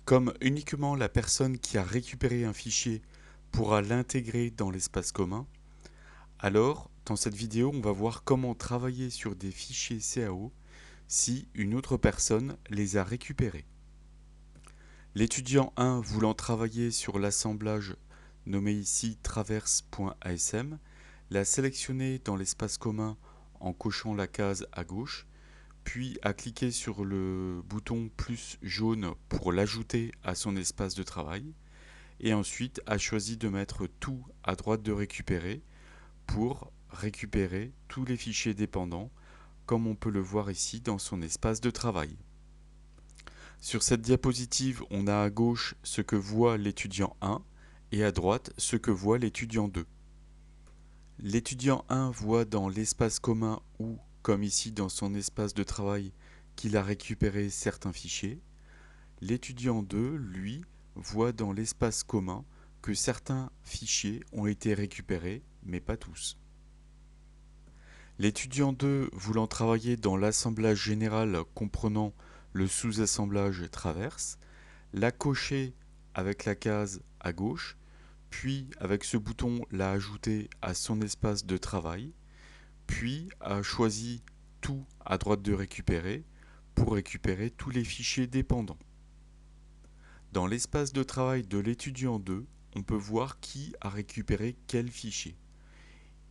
Comme uniquement la personne qui a récupéré un fichier pourra l'intégrer dans l'espace commun, alors dans cette vidéo on va voir comment travailler sur des fichiers CAO si une autre personne les a récupérés. L'étudiant 1 voulant travailler sur l'assemblage nommé ici traverse.asm l'a sélectionné dans l'espace commun en cochant la case à gauche, puis a cliqué sur le bouton plus jaune pour l'ajouter à son espace de travail, et ensuite a choisi de mettre tout à droite de récupérer pour récupérer tous les fichiers dépendants, comme on peut le voir ici dans son espace de travail. Sur cette diapositive, on a à gauche ce que voit l'étudiant 1 et à droite ce que voit l'étudiant 2. L'étudiant 1 voit dans l'espace commun ou, comme ici dans son espace de travail, qu'il a récupéré certains fichiers. L'étudiant 2, lui, voit dans l'espace commun que certains fichiers ont été récupérés, mais pas tous. L'étudiant 2 voulant travailler dans l'assemblage général comprenant le sous-assemblage traverse, l'a coché avec la case à gauche, puis avec ce bouton l'a ajouté à son espace de travail, puis a choisi tout à droite de récupérer pour récupérer tous les fichiers dépendants. Dans l'espace de travail de l'étudiant 2, on peut voir qui a récupéré quel fichier.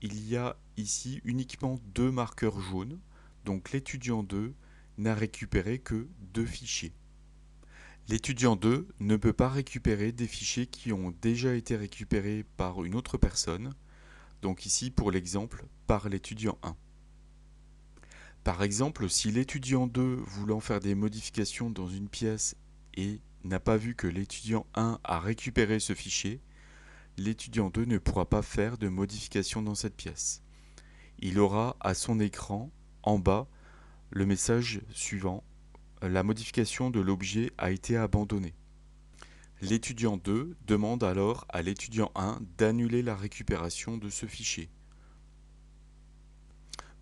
Il y a ici uniquement deux marqueurs jaunes, donc l'étudiant 2 n'a récupéré que deux fichiers. L'étudiant 2 ne peut pas récupérer des fichiers qui ont déjà été récupérés par une autre personne, donc ici pour l'exemple par l'étudiant 1. Par exemple, si l'étudiant 2 voulant faire des modifications dans une pièce et n'a pas vu que l'étudiant 1 a récupéré ce fichier, l'étudiant 2 ne pourra pas faire de modification dans cette pièce. Il aura à son écran, en bas, le message suivant: la modification de l'objet a été abandonnée. L'étudiant 2 demande alors à l'étudiant 1 d'annuler la récupération de ce fichier.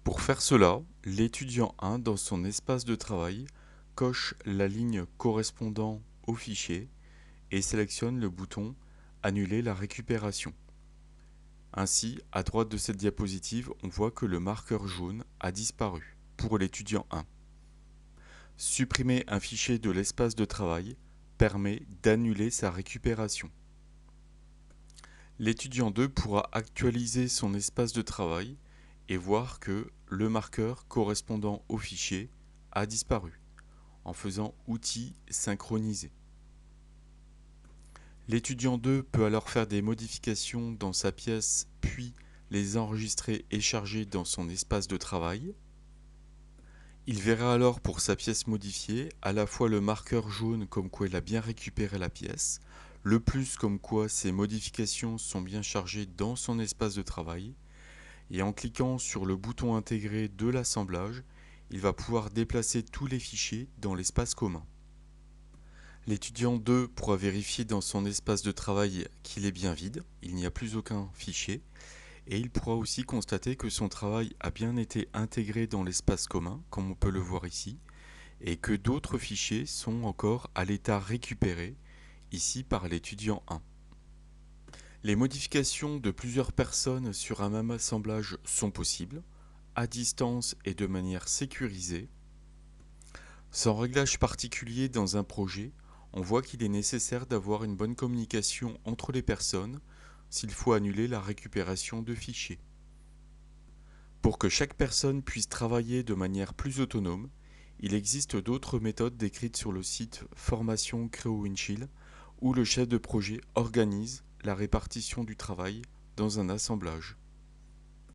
Pour faire cela, l'étudiant 1 dans son espace de travail coche la ligne correspondant au fichier et sélectionne le bouton Annuler la récupération. Ainsi, à droite de cette diapositive, on voit que le marqueur jaune a disparu pour l'étudiant 1. Supprimer un fichier de l'espace de travail permet d'annuler sa récupération. L'étudiant 2 pourra actualiser son espace de travail et voir que le marqueur correspondant au fichier a disparu en faisant Outils synchroniser. L'étudiant 2 peut alors faire des modifications dans sa pièce puis les enregistrer et charger dans son espace de travail. Il verra alors pour sa pièce modifiée à la fois le marqueur jaune comme quoi il a bien récupéré la pièce, le plus comme quoi ses modifications sont bien chargées dans son espace de travail, et en cliquant sur le bouton intégré de l'assemblage, il va pouvoir déplacer tous les fichiers dans l'espace commun. L'étudiant 2 pourra vérifier dans son espace de travail qu'il est bien vide, il n'y a plus aucun fichier, et il pourra aussi constater que son travail a bien été intégré dans l'espace commun, comme on peut le voir ici, et que d'autres fichiers sont encore à l'état récupéré, ici par l'étudiant 1. Les modifications de plusieurs personnes sur un même assemblage sont possibles, à distance et de manière sécurisée. Sans réglage particulier dans un projet, on voit qu'il est nécessaire d'avoir une bonne communication entre les personnes s'il faut annuler la récupération de fichiers. Pour que chaque personne puisse travailler de manière plus autonome, il existe d'autres méthodes décrites sur le site Formation CreoWindshield où le chef de projet organise la répartition du travail dans un assemblage.